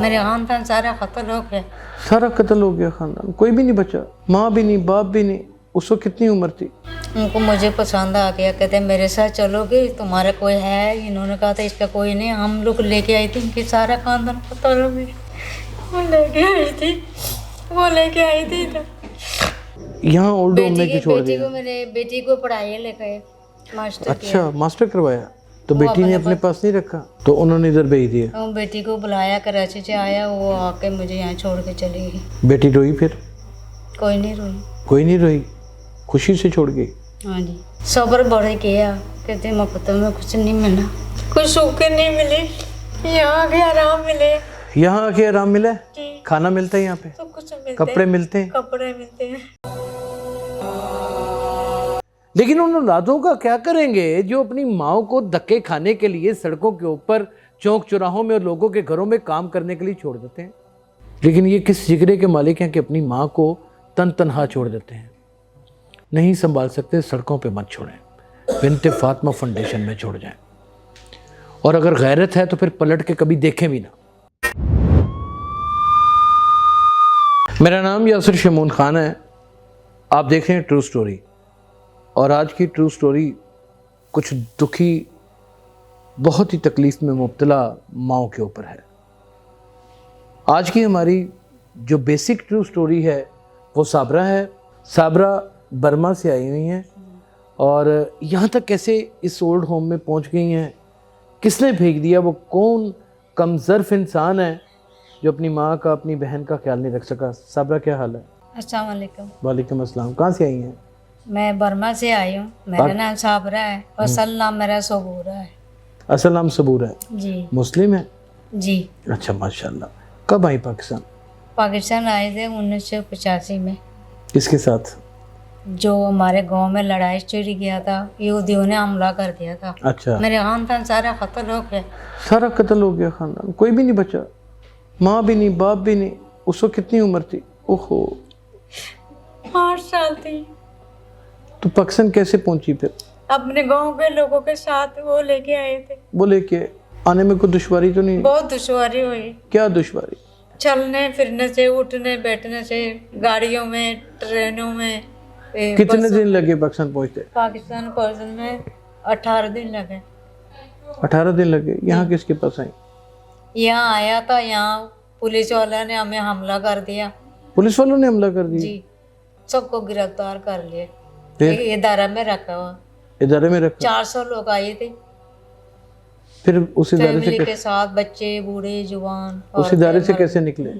मेरे खानदान सारा खत्म हो गया। सारा कत्ल हो गया खानदान, कोई भी नहीं बचा, माँ भी नहीं, बाप भी नहीं। उसको कितनी उम्र थी? उनको मुझे पसंद आ गया, कहते मेरे साथ चलोगे, तुम्हारा कोई है? इन्होंने कहा था इसका कोई नहीं। हम लोग लेके आई थी, इनकी सारा खानदान खत्म हो गया। वो लेके आई थी तो यहाँ ओल्ड होम में छोड़ बेटी दिया? को, मेरे बेटी को पढ़ाई लिखाई मास्टर अच्छा, मास्टर करवाया। तो बेटी ने अपने पास नहीं रखा, तो उन्होंने इधर भेज दिया। वो बेटी को बुलाया, कराची से आया, वो आके मुझे यहाँ छोड़ के चली गई। बेटी रोई फिर? कोई नहीं रोई। कोई नहीं रोई, खुशी से छोड़ गई। हाँ जी, सब्र बड़े किया, कहते मुफ्त में कुछ नहीं मिला, कुछ सुख नहीं मिले, यहाँ आके आराम मिले। यहाँ आके आराम मिला है? जी। खाना मिलता है यहाँ पे? सब कुछ मिलते, कपड़े मिलते हैं? कपड़े मिलते हैं। लेकिन उन औलादों का क्या करेंगे जो अपनी माओ को धक्के खाने के लिए सड़कों के ऊपर, चौक चौराहों में और लोगों के घरों में काम करने के लिए छोड़ देते हैं। लेकिन ये किस जिगरे के मालिक हैं कि अपनी माँ को तनहा छोड़ देते हैं। नहीं संभाल सकते, सड़कों पे मत छोड़ें, बिन्ते फातिमा फाउंडेशन में छोड़ जाएं। और अगर गैरत है तो फिर पलट के कभी देखें भी ना। मेरा नाम यासिर शमून खान है, आप देख रहे हैं ट्रू स्टोरी। और आज की ट्रू स्टोरी कुछ दुखी, बहुत ही तकलीफ में मुब्तला माओ के ऊपर है। आज की हमारी जो बेसिक ट्रू स्टोरी है वो साबरा है। साबरा बर्मा से आई हुई हैं और यहाँ तक कैसे इस ओल्ड होम में पहुँच गई हैं, किसने भेज दिया, वो कौन कमज़र्फ इंसान है जो अपनी माँ का, अपनी बहन का ख्याल नहीं रख सका। साबरा क्या हाल है? अस्सलाम वालेकुम। वालेकुम अस्सलाम। कहाँ से आई हैं? मैं बर्मा से आई हूँ। मेरा नाम साबरा है और असल नाम मेरा सबूरा है। असल नाम सबूर है? जी। मुस्लिम है? जी। अच्छा, माशाल्लाह। कब आई पाकिस्तान? पाकिस्तान आए थे 1985 में। किसके साथ? जो हमारे गांव में लड़ाई छिड़ गया था, यहूदियों ने हमला कर दिया था। अच्छा, मेरे खानदान सारा खत्म हो गया। सारा कत्ल हो गया खानदान, कोई भी नहीं बचा, माँ भी नहीं, बाप भी नहीं। उसको कितनी उम्र थी? ओहो, 8 साल थी। तो पाकिस्तान कैसे पहुंची फिर? अपने गांव के लोगों के साथ वो लेके आए थे। वो लेके आने में कोई दुश्वारी तो नहीं? बहुत दुश्वारी हुई। क्या दुश्वारी? चलने फिरने से, उठने बैठने से, गाड़ियों में, ट्रेनों में। कितने दिन लगे पाकिस्तान पहुंचते? पाकिस्तान पहुंचने में 18 दिन लगे। 18 दिन लगे। यहाँ किसके पास आई? यहाँ आया था, यहाँ पुलिस वाला ने हमें हमला कर दिया। पुलिस वालों ने हमला कर दिया? जी, सबको गिरफ्तार कर लिए, फिर? एक इदारा में रखा हुआ। इदारे में रखा? 400 लोग आए थे फिर उस इदारे फैमिली से के साथ, बच्चे, बूढ़े, जवान। उस इदारे से कैसे निकले?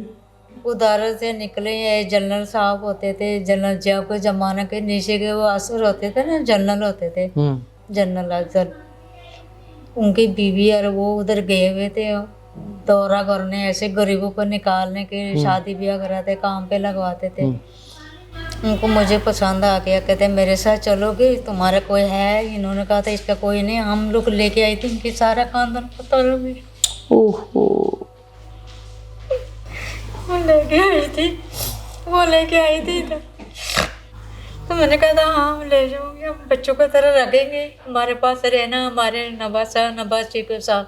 उदारे से निकले। ये जनरल साहब होते थे, जनरल जब के जमाने के नीचे के वो असर होते थे ना, जनरल होते थे, जनरल अफसर, उनकी बीवी और वो उधर गए हुए थे दौरा करने, ऐसे गरीबों को निकालने के, शादी ब्याह कराते, काम पे लगवाते थे। उनको मुझे पसंद आ गया, कहते मेरे साथ चलोगे, तुम्हारा कोई है? इन्होंने कहा था इसका कोई नहीं। हम लोग लेके आई थी, इनकी सारा खानदान खत्म हो गया। ओहो, वो लेके आई थी तो मैंने कहा था हाँ हम ले जाऊंगी, हम बच्चों की तरह रखेंगे, हमारे पास रहना, हमारे नवासी के साथ।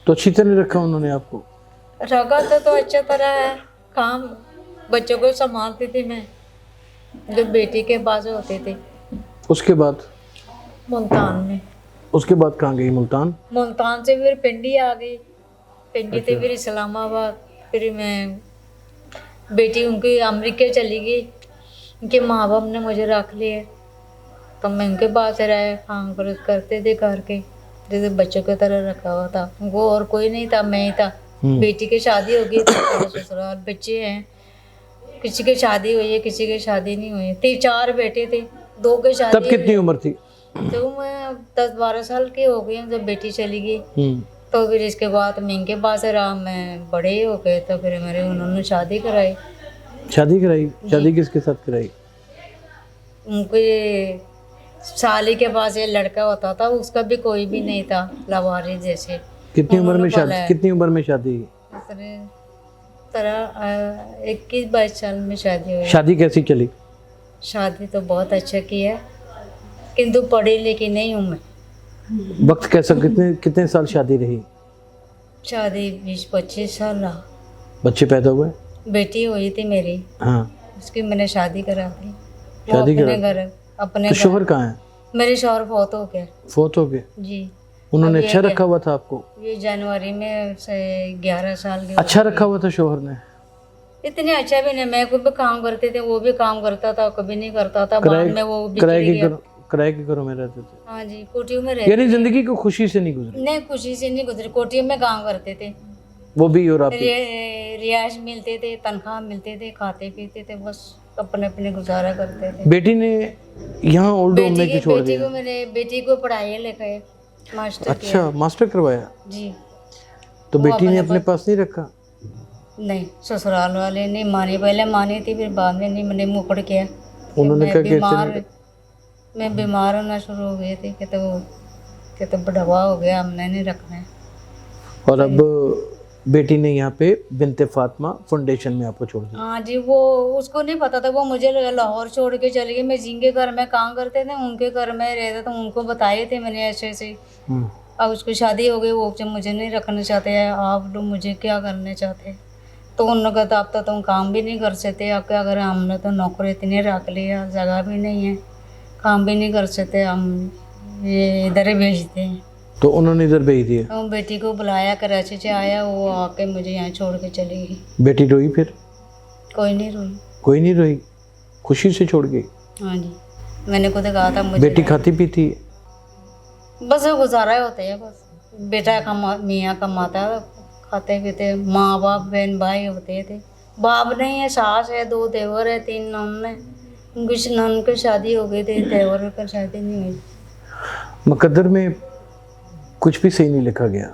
तो अच्छी तरह रखा उन्होंने आपको? रखा तो अच्छा तरह है। काम बच्चों को संभालती थी मैं, जो बेटी के पास होते थे। उसके बाद? मुल्तान में। उसके बाद कहाँ गई? मुल्तान? मुल्तान से फिर पिंडी आ गई, पिंडी से फिर इस्लामाबाद। फिर मैं बेटी उनकी अमेरिका चली गई, उनके माँ बाप ने मुझे रख लिए, तो मैं उनके पास रहे, काम करते थे घर के, जैसे बच्चों की तरह रखा हुआ था। वो और कोई नहीं था, मैं ही था। बेटी की शादी हो गई थी, ससुराल बच्चे हैं, किसी की शादी हुई है, किसी की शादी नहीं हुई थी। 4 बेटे थे, 2 की शादी। तब कितनी उम्र थी? तो मैं 10-12 साल की हो गई जब बेटी चली गई। तो फिर इसके बाद मैं इनके पास रहा, मैं बड़े हो गए, तो फिर मेरे उन्होंने शादी कराई। शादी कराई? शादी किसके साथ कराई? उनके साली के पास ये लड़का होता था, उसका भी कोई भी नहीं था, लवारी जैसे। कितनी उम्र में शादी? कितनी उम्र में शादी? 21-22 साल में शादी हुई। शादी कैसी चली? शादी तो बहुत अच्छा की है, किंतु पढ़ी लिखी नहीं हूँ मैं। वक्त कैसा? कितने साल शादी रही? शादी 20-25 साल रहा। बच्चे पैदा हुए? बेटी हुई थी मेरी, हाँ। उसकी मैंने शादी करा दी। वो शादी अपने करा? घर, अपने तो घर। शोहर कहाँ है? मेरे शौहर बहुत हो गए फोत हो गए? जी। उन्होंने अब अच्छा ये रखा हुआ था आपको? ये जनवरी में से 11 साल के अच्छा हो गए। रखा हुआ था शोहर ने? इतने अच्छा भी नहीं, मैं खुद भी काम करते थे, वो भी काम करता था, कभी नहीं करता था। किराए बाद में वो किराए बिछड़ के गया। किराए के घरों में रहते थे? हाँ जी, कोठियों में रहते। यानी जिंदगी को खुशी से नहीं गुजरी? नहीं, खुशी से नहीं गुजरे, कोठियों में काम करते थे। वो भी और आप भी? रियाज मिलते थे, तनख्वाह मिलते थे, खाते पीते थे, बस अपने अपने गुजारा करते थे। बेटी ने यहाँ ओल्ड होम में क्यों छोड़ बेटी दिया? को मैंने बेटी को पढ़ाई लिखाई मास्टर अच्छा, मास्टर करवाया? जी। तो वो बेटी ने अपने पास नहीं रखा? नहीं, ससुराल वाले नहीं मानी, पहले मानी थी, फिर बाद में नहीं, मैंने मुंह पड़ किया। उन्होंने कहा कि मैं बीमार होना शुरू हो गई थी कि तो बढ़ावा हो गया, हमने नहीं रखना है। और अब बेटी ने यहाँ पे बिनते फातिमा फाउंडेशन में आपको छोड़ दिया? हाँ जी, वो उसको नहीं पता था, वो मुझे लाहौर छोड़ के चली गई। मैं जिनके घर में काम करते थे उनके घर में रहते थे, उनको बताए थे मैंने ऐसे ऐसे। अब उसकी शादी हो गई, वो मुझे नहीं रखना चाहते हैं, आप लोग मुझे क्या करना चाहते हैं? तो उन्होंने कहा अब तो तुम काम भी नहीं कर सकते, अब क्या करें, हमने तो नौकरी इतनी रख लिया, जगह भी नहीं है, काम भी नहीं कर सकते, हम ये इधर ही भेजते हैं। तो उन्होंने इधर भेज दिया? तो बेटी को बुलाया, कराची से आया, वो आके मुझे यहाँ छोड़ के चली गई। बेटी रोई फिर? कोई नहीं रोई। कोई नहीं रोई? खुशी से छोड़ गई? हाँ जी, मैंने खुद कहा था मुझे। बेटी खाती पीती है? बस वो गुजारा होते हैं, बस बेटा मियाँ कमाता, खाते पीते, माँ बाप बहन भाई होते थे। बाप नहीं है, सास है, 2 देवर है, 3 नन है। उनकी नन की शादी हो गई थी, देवर की शादी नहीं हुई। मुकद्दर में कुछ भी सही नहीं लिखा गया?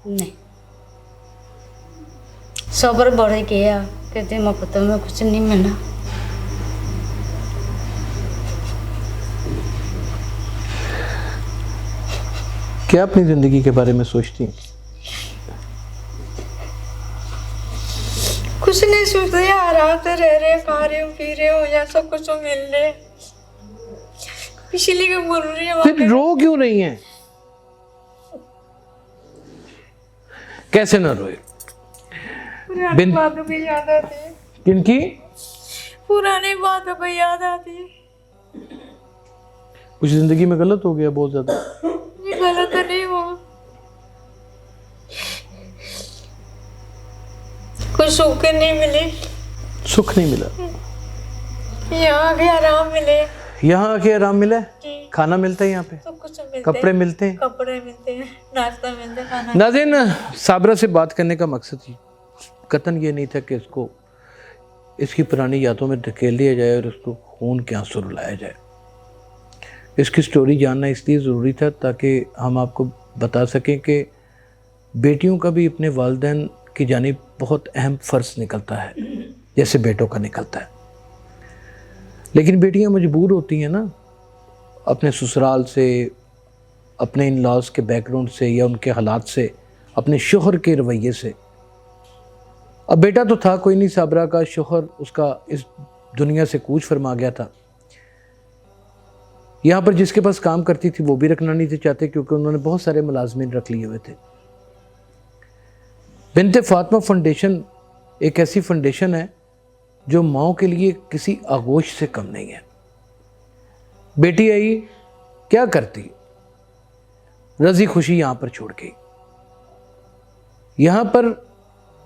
नहीं, सब्र बड़े किया, कहते मुकद्दर में कुछ नहीं मिला। क्या अपनी ज़िंदगी के बारे में सोचती हैं? कुछ नहीं सोचते, आराम से रह रहे, खा रहे हो, पी रहे हो, या सब कुछ मिल रहे। पिछली को बोल रही है, फिर रो क्यों नहीं है? कैसे ना रोए? पुरानी बातों की याद आती है। किनकी? पुरानी बातों पर याद आती है। कुछ जिंदगी में गलत हो गया बहुत ज्यादा? ये गलत तो नहीं हुआ, कुछ सुख नहीं मिले। सुख नहीं मिला? यहाँ आके आराम मिले। यहाँ आके आराम मिला? जी। खाना मिलता है यहाँ पे? सब कुछ मिलते, कपड़े मिलते हैं? कपड़े मिलते हैं, नाश्ता मिलता है, खाना। नाज़रीन, साबरा से बात करने का मकसद ही कतन ये नहीं था कि इसको इसकी पुरानी यादों में धकेल दिया जाए और उसको खून के आंसू रुलाया जाए। इसकी स्टोरी जानना इसलिए ज़रूरी था ताकि हम आपको बता सकें कि बेटियों का भी अपने वालिदैन की जानिब बहुत अहम फ़र्ज निकलता है, जैसे बेटों का निकलता है। लेकिन बेटियां मजबूर होती हैं ना, अपने ससुराल से, अपने इन लॉज के बैकग्राउंड से या उनके हालात से, अपने शोहर के रवैये से। अब बेटा तो था कोई नहीं, साबरा का शोहर उसका इस दुनिया से कूच फरमा गया था। यहाँ पर जिसके पास काम करती थी वो भी रखना नहीं थे चाहते, क्योंकि उन्होंने बहुत सारे मुलाजमीन रख लिए हुए थे। बिनते फातिमा फाउंडेशन एक ऐसी फाउंडेशन है जो माओ के लिए किसी आगोश से कम नहीं है। बेटी आई, क्या करती, रजी खुशी यहाँ पर छोड़ गई। यहाँ पर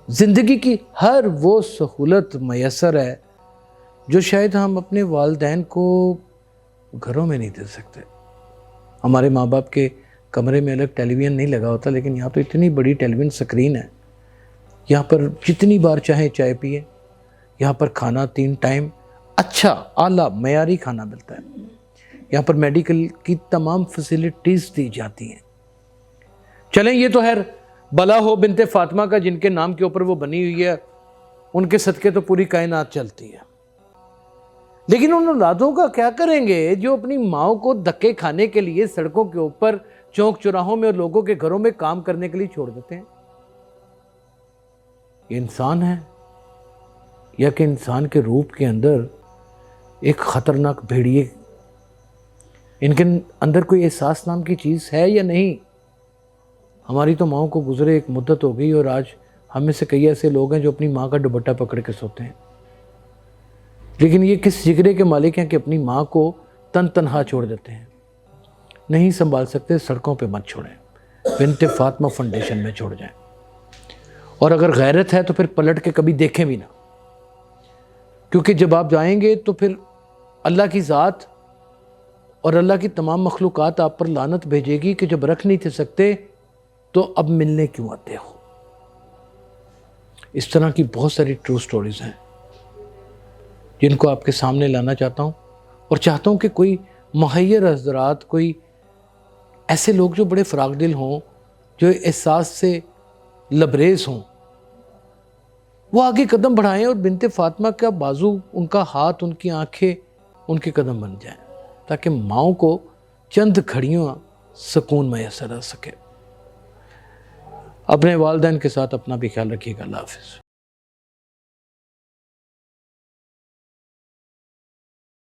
ज़िंदगी की हर वो सहूलत मैसर है जो शायद हम अपने वालिदैन को घरों में नहीं दे सकते। हमारे माँ बाप के कमरे में अलग टेलीविज़न नहीं लगा होता, लेकिन यहाँ तो इतनी बड़ी टेलीविज़न स्क्रीन है। यहाँ पर जितनी बार चाहे चाय पिए, यहाँ पर खाना 3 टाइम अच्छा आला मयारी खाना मिलता है। यहाँ पर मेडिकल की तमाम फैसिलिटीज़ दी जाती हैं। चलें, ये तो है भला हो बिनते फातिमा का, जिनके नाम के ऊपर वो बनी हुई है, उनके सदक़े तो पूरी कायनात चलती है। लेकिन उन औलादों का क्या करेंगे जो अपनी माओ को धक्के खाने के लिए सड़कों के ऊपर, चौक चौराहों में और लोगों के घरों में काम करने के लिए छोड़ देते हैं? ये इंसान है या कि इंसान के रूप के अंदर एक खतरनाक भेड़िए? इनके अंदर कोई एहसास नाम की चीज़ है या नहीं? हमारी तो माओ को गुजरे एक मुद्दत हो गई और आज हम में से कई ऐसे लोग हैं जो अपनी माँ का दुपट्टा पकड़ के सोते हैं। लेकिन ये किस जिगरे के मालिक हैं कि अपनी माँ को तनहा छोड़ देते हैं। नहीं संभाल सकते, सड़कों पे मत छोड़ें, बिन्ते फातिमा फाउंडेशन में छोड़ जाएं। और अगर गैरत है तो फिर पलट के कभी देखें भी ना, क्योंकि जब आप जाएंगे तो फिर अल्लाह की ज़ात और अल्लाह की तमाम मखलूक़ात आप पर लानत भेजेगी कि जब रख नहीं थे सकते तो अब मिलने क्यों आते हो। इस तरह की बहुत सारी ट्रू स्टोरीज़ हैं जिनको आपके सामने लाना चाहता हूँ, और चाहता हूँ कि कोई मुहैयर हज़रात, कोई ऐसे लोग जो बड़े फ़राग दिल हों, जो एहसास से लबरेज़ हों, वो आगे कदम बढ़ाएं और बिन्ते फातिमा का बाजू, उनका हाथ, उनकी आंखें उनके कदम बन जाएं, ताकि माओ को चंद घड़ियों सुकून मैसर आ सके। अपने वालिदैन के साथ अपना भी ख्याल रखिएगा। अल्लाह हाफ़िज़।